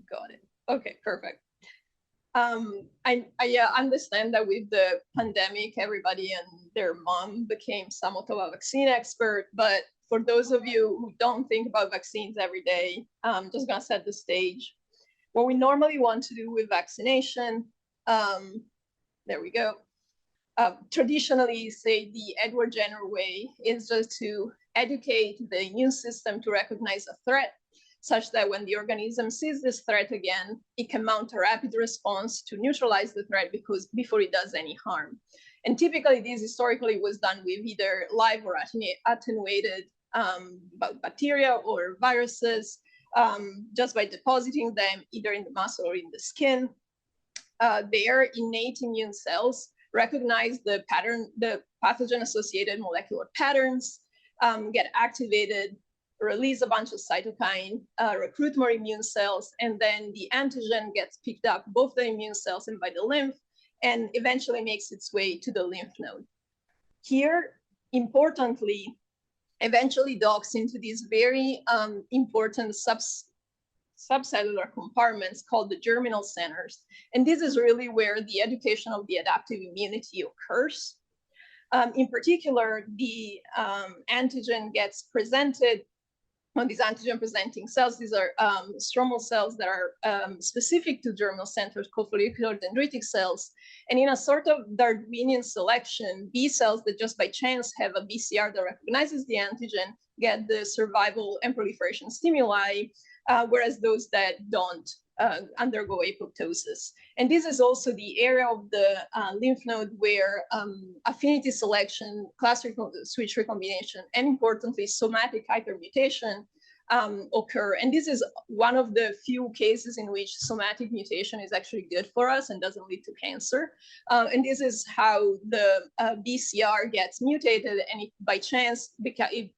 Got it. Okay, perfect. I understand that with the pandemic, everybody and their mom became somewhat of a vaccine expert. But for those of you who don't think about vaccines every day, I'm just going to set the stage. What we normally want to do with vaccination, there we go. Traditionally, say the Edward Jenner way is just to educate the immune system to recognize a threat, such that when the organism sees this threat again, it can mount a rapid response to neutralize the threat before it does any harm. And typically this historically was done with either live or attenuated bacteria or viruses, just by depositing them either in the muscle or in the skin. Their innate immune cells recognize the pathogen-associated molecular patterns, get activated, release a bunch of cytokine, recruit more immune cells, and then the antigen gets picked up both the immune cells and by the lymph, and eventually makes its way to the lymph node. Here, importantly, eventually docks into these very important subcellular compartments called the germinal centers. And this is really where the education of the adaptive immunity occurs. In particular, the antigen gets presented on these antigen-presenting cells. These are stromal cells that are specific to germinal centers called follicular dendritic cells. And in a sort of Darwinian selection, B cells that just by chance have a BCR that recognizes the antigen get the survival and proliferation stimuli, whereas those that don't undergo apoptosis. And this is also the area of the lymph node where affinity selection, class switch recombination, and importantly, somatic hypermutation occur. And this is one of the few cases in which somatic mutation is actually good for us and doesn't lead to cancer. And this is how the BCR gets mutated, and it, by chance, because it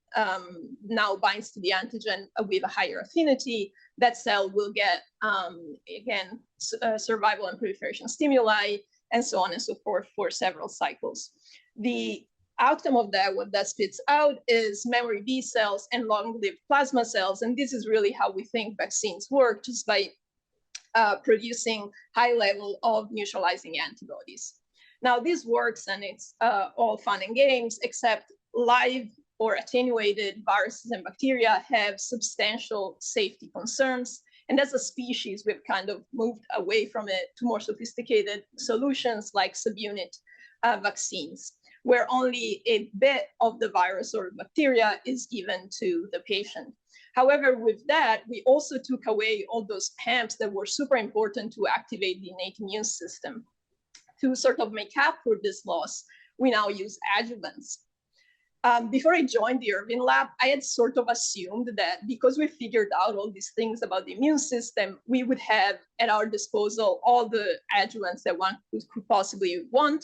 now binds to the antigen with a higher affinity, that cell will get, again, survival and proliferation stimuli, and so on and so forth for several cycles. The outcome of that, what that spits out, is memory B cells and long-lived plasma cells. And this is really how we think vaccines work, just by producing high level of neutralizing antibodies. Now, this works, and it's all fun and games, except live or attenuated viruses and bacteria have substantial safety concerns. And as a species, we've kind of moved away from it to more sophisticated solutions like subunit vaccines, where only a bit of the virus or bacteria is given to the patient. However, with that, we also took away all those PAMPs that were super important to activate the innate immune system. To sort of make up for this loss, we now use adjuvants. Before I joined the Irvine lab, I had sort of assumed that because we figured out all these things about the immune system, we would have at our disposal all the adjuvants that one could possibly want.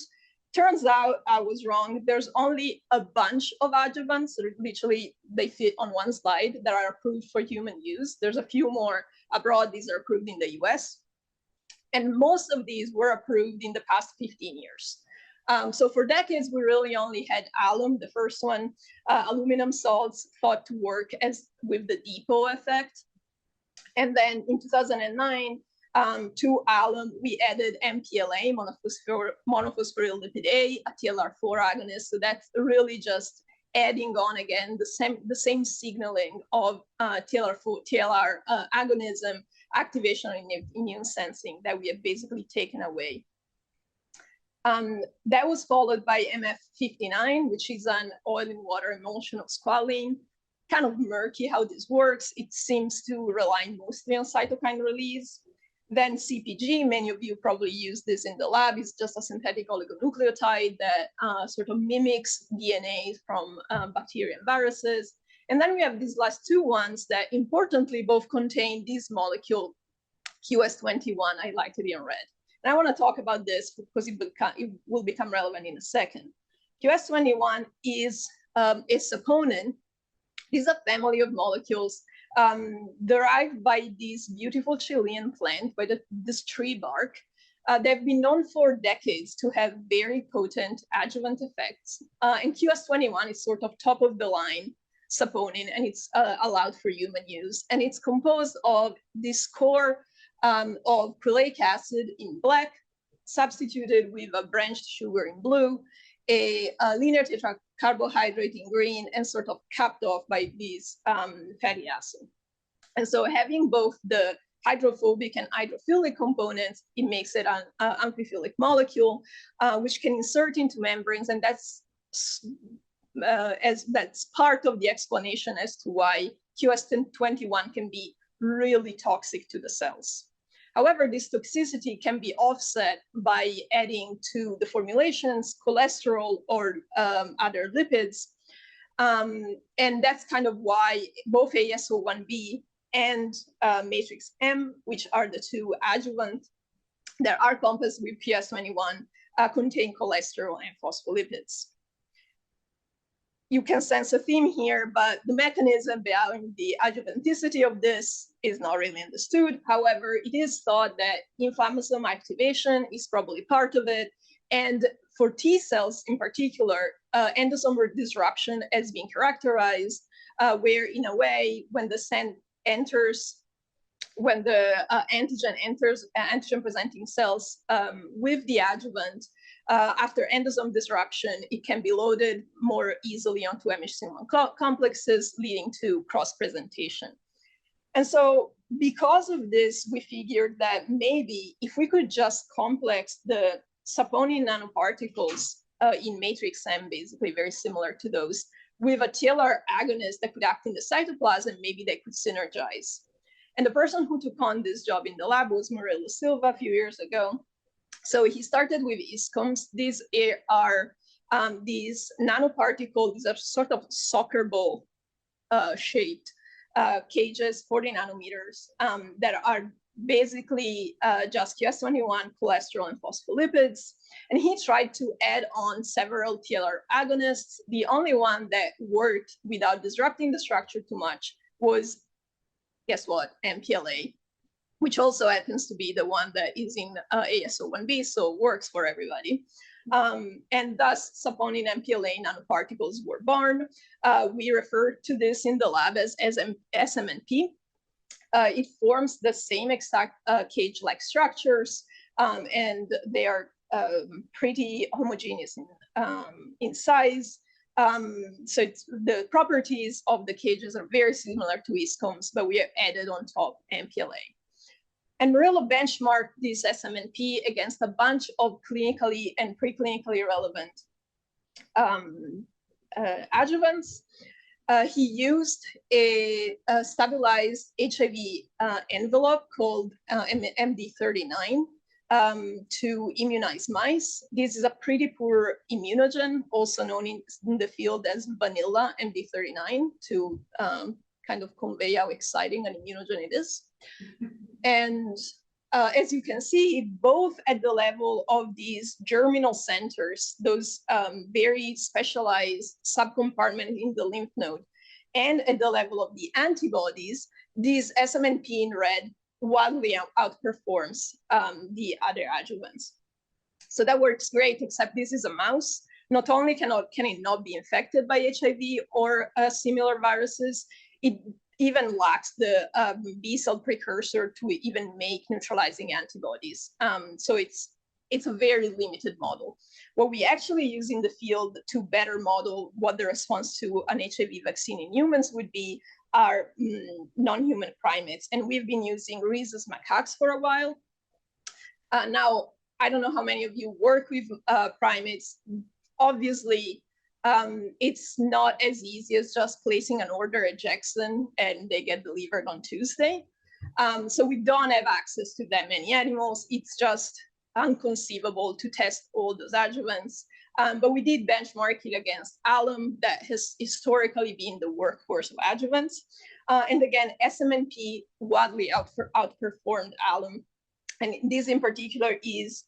Turns out I was wrong. There's only a bunch of adjuvants, literally they fit on one slide, that are approved for human use. There's a few more abroad. These are approved in the US. And most of these were approved in the past 15 years. So for decades, we really only had alum, the first one, aluminum salts thought to work as with the depot effect. And then in 2009, to alum, we added MPLA, monophosphoryl A, a TLR4 agonist. So that's really just adding on again the same signaling of TLR agonism, activation and immune sensing that we have basically taken away. That was followed by MF59, which is an oil and water emulsion of squalene. Kind of murky how this works. It seems to rely mostly on cytokine release. Then CpG, many of you probably use this in the lab. It's just a synthetic oligonucleotide that sort of mimics DNA from bacteria and viruses. And then we have these last two ones that importantly both contain this molecule, QS21, highlighted in red. And I want to talk about this because it will become relevant in a second. QS21 is a saponin. This is a family of molecules derived by this beautiful Chilean plant, by this tree bark. They've been known for decades to have very potent adjuvant effects. And QS21 is sort of top of the line saponin, and it's allowed for human use. And it's composed of this core of acrylic acid in black, substituted with a branched sugar in blue, a linear tetracarbohydrate in green, and sort of capped off by these fatty acids. And so having both the hydrophobic and hydrophilic components, it makes it an amphiphilic molecule, which can insert into membranes, and that's part of the explanation as to why QS21 can be really toxic to the cells. However, this toxicity can be offset by adding to the formulations cholesterol or other lipids. And that's kind of why both AS01B and matrix M, which are the two adjuvants that are composed with PS21, contain cholesterol and phospholipids. You can sense a theme here, but the mechanism behind the adjuvanticity of this is not really understood. However, it is thought that inflammasome activation is probably part of it. And for T cells in particular, endosomal disruption has been characterized, where in a way, when the antigen enters antigen-presenting cells with the adjuvant, after endosome disruption, it can be loaded more easily onto MHC1 complexes, leading to cross-presentation. And so because of this, we figured that maybe if we could just complex the Saponin nanoparticles in matrix M, basically very similar to those, with a TLR agonist that could act in the cytoplasm, maybe they could synergize. And the person who took on this job in the lab was Murilo Silva a few years ago. So he started with ISCOMs. These are these nanoparticles, these are sort of soccer ball shaped cages, 40 nanometers, that are basically just QS21, cholesterol, and phospholipids. And he tried to add on several TLR agonists. The only one that worked without disrupting the structure too much was, guess what, MPLA, which also happens to be the one that is in AS01B, so works for everybody. And thus, Saponin MPLA nanoparticles were born. We refer to this in the lab as SMNP. It forms the same exact cage-like structures, and they are pretty homogeneous in size. So the properties of the cages are very similar to ISCOMs, but we have added on top MPLA. And Murilo benchmarked this SMNP against a bunch of clinically and preclinically relevant adjuvants. He used a stabilized HIV envelope called MD39 to immunize mice. This is a pretty poor immunogen, also known in the field as vanilla MD39, to kind of convey how exciting an immunogen it is. And as you can see, both at the level of these germinal centers, those very specialized subcompartments in the lymph node, and at the level of the antibodies, this SMNP in red wildly outperforms the other adjuvants. So that works great, except this is a mouse. Not only can it not be infected by HIV or similar viruses, it even lacks the B cell precursor to even make neutralizing antibodies. So it's a very limited model. What we actually use in the field to better model what the response to an HIV vaccine in humans would be are non-human primates. And we've been using rhesus macaques for a while. Now, I don't know how many of you work with primates. Obviously, it's not as easy as just placing an order at Jackson and they get delivered on Tuesday. So we don't have access to that many animals. It's just inconceivable to test all those adjuvants. But we did benchmark it against alum that has historically been the workhorse of adjuvants. And again, SMNP wildly outperformed alum. And this in particular is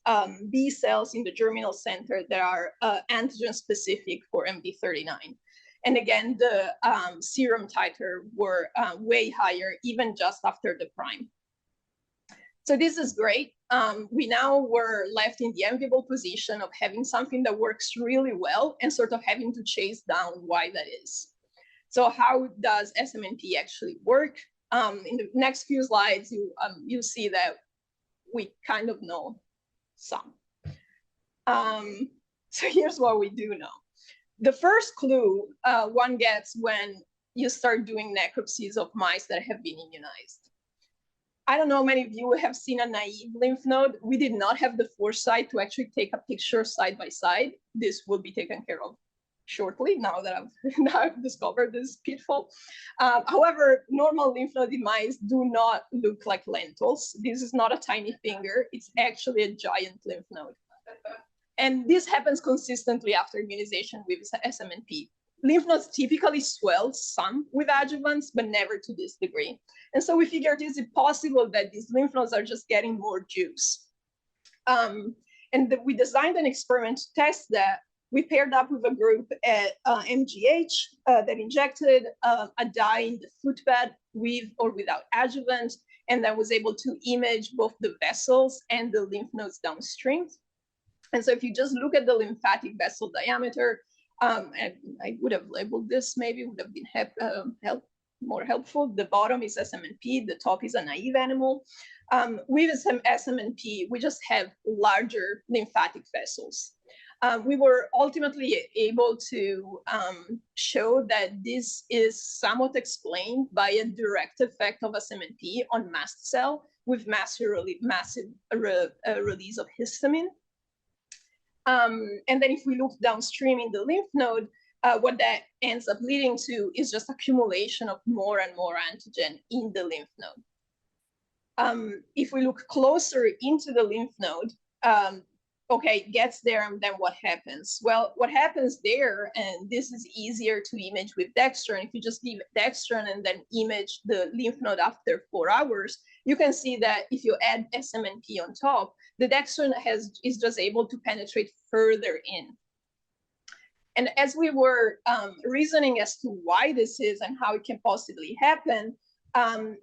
B cells in the germinal center that are antigen specific for MD39. And again, the serum titer were way higher, even just after the prime. So this is great. We now were left in the enviable position of having something that works really well and sort of having to chase down why that is. So how does SMNP actually work? In the next few slides, you'll see that we kind of know some. So here's what we do know. The first clue one gets when you start doing necropsies of mice that have been immunized. I don't know how many of you have seen a naive lymph node. We did not have the foresight to actually take a picture side by side. This will be taken care of shortly, now that I've discovered this pitfall. However, normal lymph node in mice do not look like lentils. This is not a tiny finger. It's actually a giant lymph node. And this happens consistently after immunization with SMNP. Lymph nodes typically swell some with adjuvants, but never to this degree. And so we figured, is it possible that these lymph nodes are just getting more juice? We designed an experiment to test that. We paired up with a group at MGH that injected a dye in the footbed with or without adjuvant, and that was able to image both the vessels and the lymph nodes downstream. And so if you just look at the lymphatic vessel diameter, and I would have labeled this, maybe would have been more helpful. The bottom is SMNP, the top is a naive animal. With some SMNP, we just have larger lymphatic vessels. We were ultimately able to show that this is somewhat explained by a direct effect of SMNP on mast cell with massive release of histamine. And then if we look downstream in the lymph node, what that ends up leading to is just accumulation of more and more antigen in the lymph node. If we look closer into the lymph node, okay, it gets there, and then what happens? Well, what happens there, and this is easier to image with Dextran, if you just leave Dextran and then image the lymph node after 4 hours, you can see that if you add SMNP on top, the Dextran is just able to penetrate further in. And as we were reasoning as to why this is and how it can possibly happen,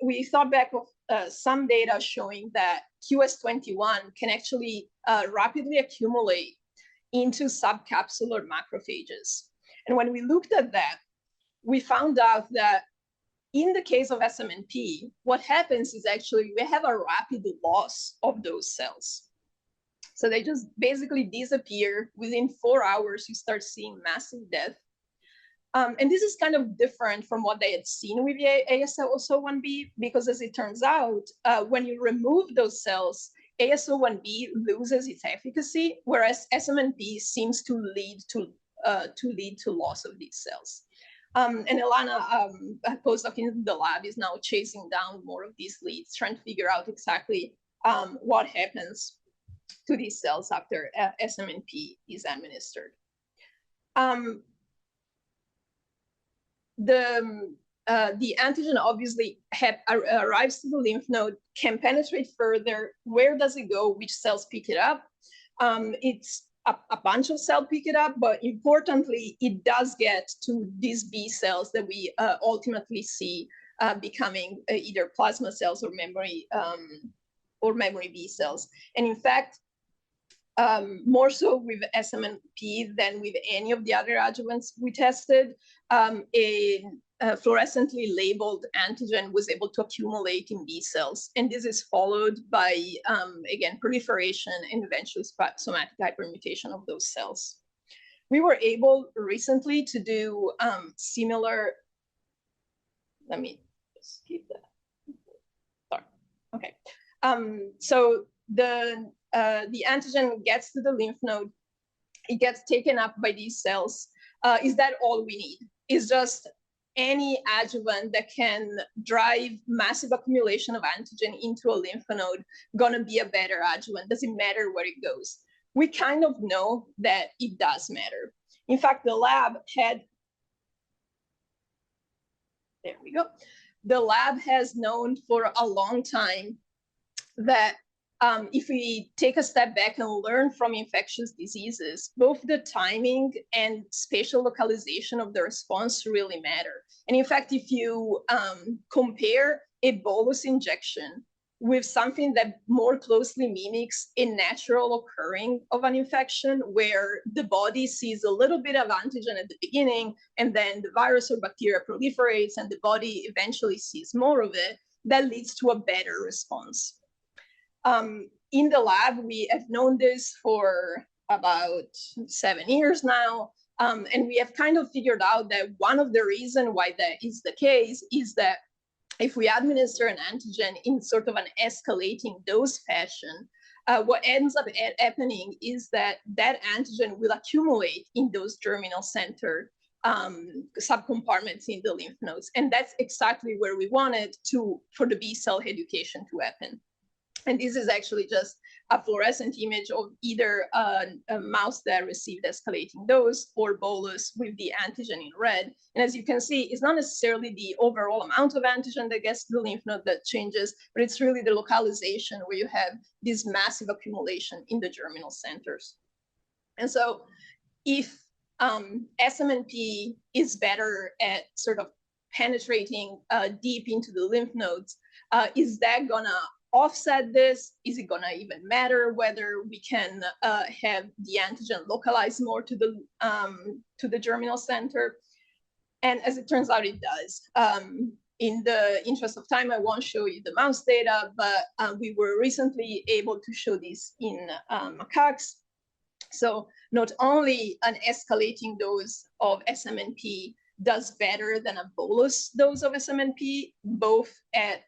we thought back of some data showing that QS21 can actually rapidly accumulate into subcapsular macrophages. And when we looked at that, we found out that in the case of SMNP, what happens is actually we have a rapid loss of those cells. So they just basically disappear. Within 4 hours, you start seeing massive death. And this is kind of different from what they had seen with the AS01B, because as it turns out, when you remove those cells, AS01B loses its efficacy, whereas SMNP seems to lead to loss of these cells. And Ilana, a postdoc in the lab, is now chasing down more of these leads, trying to figure out exactly what happens to these cells after SMNP is administered. The antigen obviously arrives to the lymph node, can penetrate further. Where does it go? Which cells pick it up? It's a bunch of cells pick it up, but importantly, it does get to these B cells that we ultimately see becoming either plasma cells or memory B cells. And in fact, more so with SMNP than with any of the other adjuvants we tested, a fluorescently labeled antigen was able to accumulate in B cells. And this is followed by, again, proliferation and eventually somatic hypermutation of those cells. We were able recently to do similar, let me just keep that. Sorry, okay. So the antigen gets to the lymph node, it gets taken up by these cells. Is that all we need? Is just any adjuvant that can drive massive accumulation of antigen into a lymph node gonna be a better adjuvant? Does it matter where it goes? We kind of know that it does matter. In fact, the lab had, there we go. The lab has known for a long time that if we take a step back and learn from infectious diseases, both the timing and spatial localization of the response really matter. And in fact, if you compare a bolus injection with something that more closely mimics a natural occurring of an infection, where the body sees a little bit of antigen at the beginning, and then the virus or bacteria proliferates, and the body eventually sees more of it, that leads to a better response. in the lab, we have known this for about 7 years now. And we have kind of figured out that one of the reasons why that is the case is that if we administer an antigen in sort of an escalating dose fashion, what ends up happening is that that antigen will accumulate in those germinal center subcompartments in the lymph nodes. And that's exactly where we wanted for the B cell education to happen. And this is actually just a fluorescent image of either a mouse that received escalating dose or bolus with the antigen in red. And as you can see, it's not necessarily the overall amount of antigen that gets to the lymph node that changes, but it's really the localization where you have this massive accumulation in the germinal centers. And so if SMNP is better at sort of penetrating deep into the lymph nodes, is that gonna offset this? Is it gonna even matter whether we can have the antigen localized more to the germinal center? And as it turns out, it does. In the interest of time, I won't show you the mouse data, but we were recently able to show this in macaques. So not only an escalating dose of SMNP does better than a bolus dose of SMNP, both at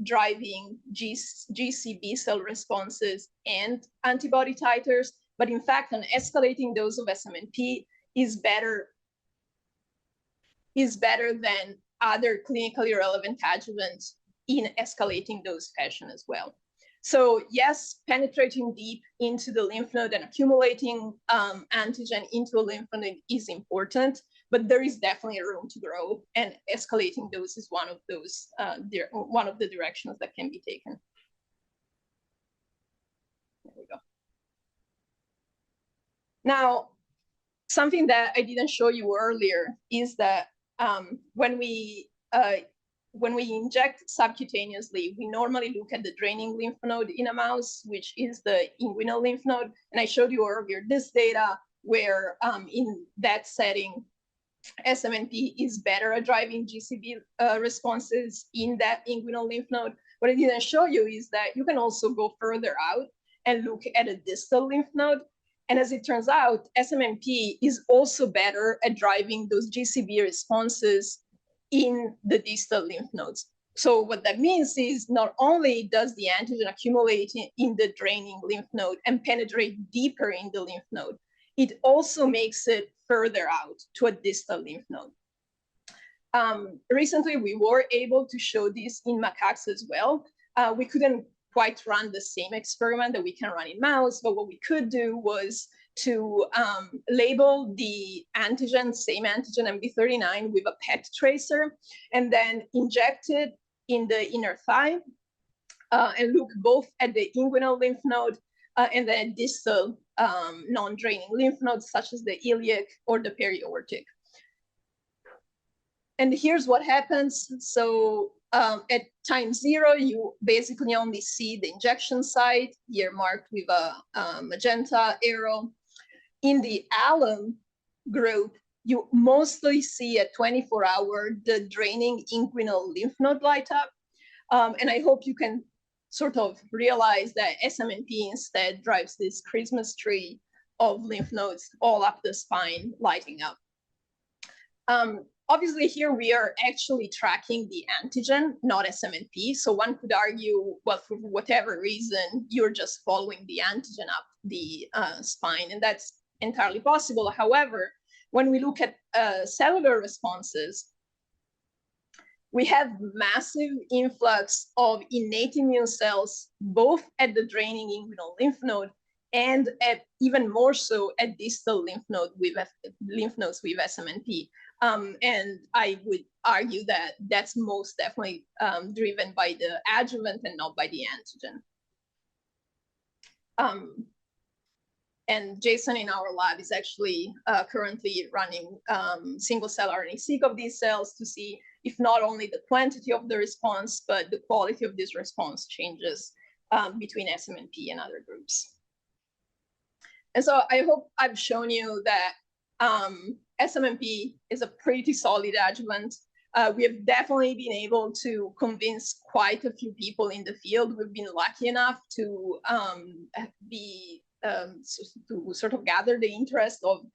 driving GCB cell responses and antibody titers, but in fact, an escalating dose of SMNP is better than other clinically relevant adjuvants in escalating dose fashion as well. So yes, penetrating deep into the lymph node and accumulating antigen into a lymph node is important, but there is definitely room to grow, and escalating dose is one of those, one of the directions that can be taken. There we go. Now, something that I didn't show you earlier is that when we inject subcutaneously, we normally look at the draining lymph node in a mouse, which is the inguinal lymph node. And I showed you earlier this data where in that setting, SMNP is better at driving GCB responses in that inguinal lymph node. What I didn't show you is that you can also go further out and look at a distal lymph node. And as it turns out, SMNP is also better at driving those GCB responses in the distal lymph nodes. So what that means is not only does the antigen accumulate in the draining lymph node and penetrate deeper in the lymph node, it also makes it further out to a distal lymph node. Recently, we were able to show this in macaques as well. We couldn't quite run the same experiment that we can run in mouse, but what we could do was to label the antigen, same antigen MB39 with a PET tracer, and then inject it in the inner thigh and look both at the inguinal lymph node and then distal non-draining lymph nodes such as the iliac or the periaortic. And here's what happens. So at time 0, you basically only see the injection site here marked with a magenta arrow. In the alum group, you mostly see at 24-hour the draining inguinal lymph node light up. And I hope you can sort of realize that SMNP instead drives this Christmas tree of lymph nodes all up the spine lighting up. Obviously, here we are actually tracking the antigen, not SMNP. So one could argue, well, for whatever reason, you're just following the antigen up the spine, and that's entirely possible. However, when we look at cellular responses, we have massive influx of innate immune cells, both at the draining inguinal lymph node and at even more so at distal lymph nodes with SMNP. And I would argue that that's most definitely driven by the adjuvant and not by the antigen. And Jason in our lab is actually currently running single-cell RNA-seq of these cells to see if not only the quantity of the response, but the quality of this response changes between SMNP and other groups. And so I hope I've shown you that SMNP is a pretty solid adjuvant. We have definitely been able to convince quite a few people in the field. We've been lucky enough to to sort of gather the interest of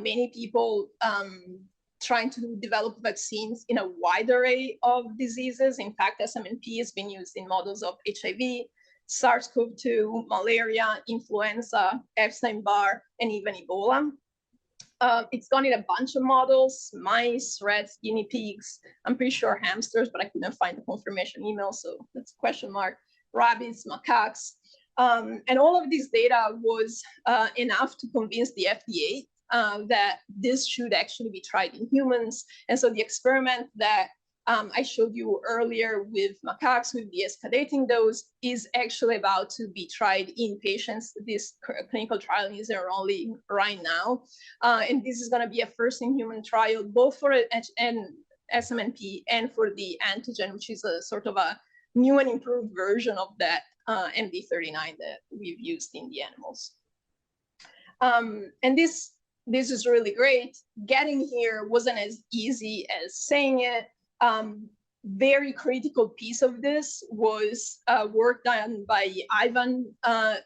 many people trying to develop vaccines in a wide array of diseases. In fact, SMNP has been used in models of HIV, SARS-CoV-2, malaria, influenza, Epstein-Barr, and even Ebola. It's gone in a bunch of models: mice, rats, guinea pigs, I'm pretty sure hamsters, but I couldn't find the confirmation email, so that's a question mark, rabbits, macaques. And all of this data was enough to convince the FDA that this should actually be tried in humans. And so the experiment that I showed you earlier with macaques with the escalating dose is actually about to be tried in patients. This clinical trial is enrolling right now. And this is going to be a first in human trial, both for SMNP and for the antigen, which is a sort of a new and improved version of that MD39 that we've used in the animals. And this is really great. Getting here wasn't as easy as saying it. Very critical piece of this was work done by Irvine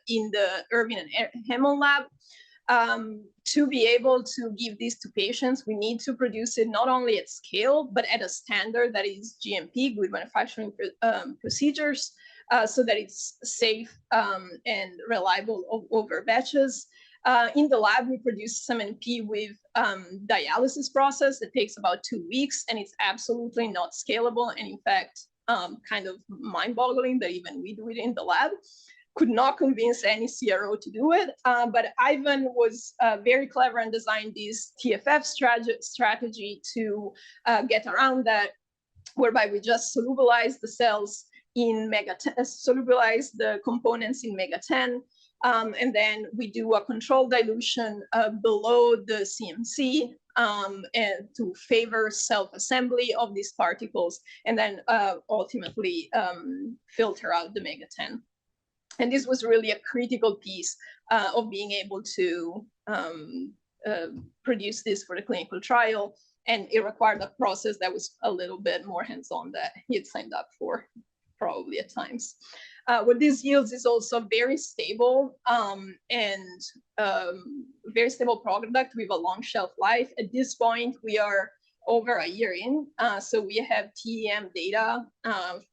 in the Irvine and Hemel lab. To be able to give this to patients, we need to produce it not only at scale, but at a standard that is GMP, good manufacturing procedures, so that it's safe and reliable over batches. In the lab, we produce SMNP with dialysis process that takes about 2 weeks, and it's absolutely not scalable. And in fact, kind of mind-boggling that even we do it in the lab. Could not convince any CRO to do it, but Ivan was very clever and designed this TFF strategy to get around that, whereby we just solubilize the cells in solubilize the components in Mega-10, and then we do a controlled dilution below the CMC and to favor self-assembly of these particles, and then ultimately filter out the Mega-10. And this was really a critical piece of being able to produce this for the clinical trial. And it required a process that was a little bit more hands-on that he had signed up for, probably at times. What this yields is also very stable and very stable product with a long shelf life. At this point, we are over a year in, so we have TEM data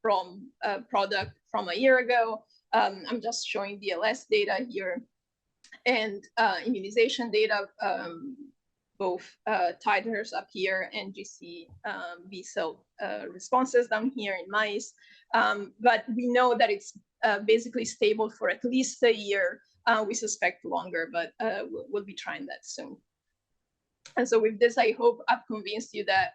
from a product from a year ago. I'm just showing DLS data here and immunization data, both titers up here and GC B cell responses down here in mice. But we know that it's basically stable for at least a year. We suspect longer, but we'll be trying that soon. And so with this, I hope I've convinced you that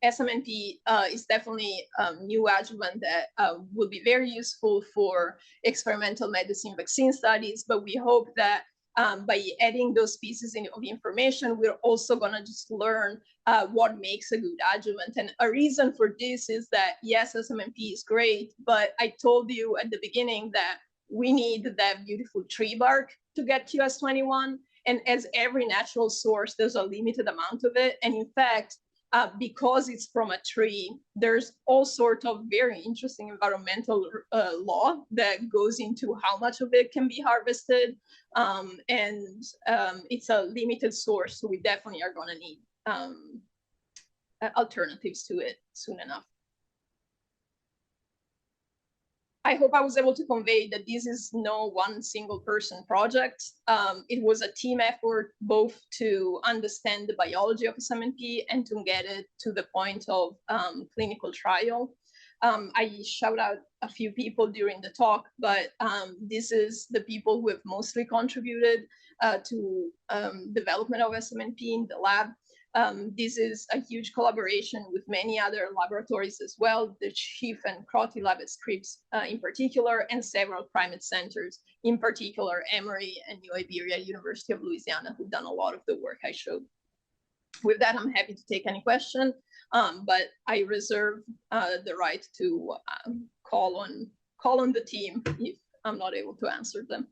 SMNP is definitely a new adjuvant that will be very useful for experimental medicine vaccine studies, but we hope that by adding those pieces of information, we're also going to just learn what makes a good adjuvant. And a reason for this is that, yes, SMNP is great, but I told you at the beginning that we need that beautiful tree bark to get QS21. And as every natural source, there's a limited amount of it. And in fact, because it's from a tree, there's all sorts of very interesting environmental law that goes into how much of it can be harvested. And it's a limited source, so we definitely are going to need alternatives to it soon enough. I hope I was able to convey that this is no one single person project. It was a team effort, both to understand the biology of SMNP and to get it to the point of clinical trial. I shout out a few people during the talk, but this is the people who have mostly contributed to development of SMNP in the lab. This is a huge collaboration with many other laboratories as well, the Chief and Crotty lab at Scripps in particular, and several primate centers, in particular Emory and New Iberia, University of Louisiana, who've done a lot of the work I showed. With that, I'm happy to take any question, but I reserve the right to call on the team if I'm not able to answer them.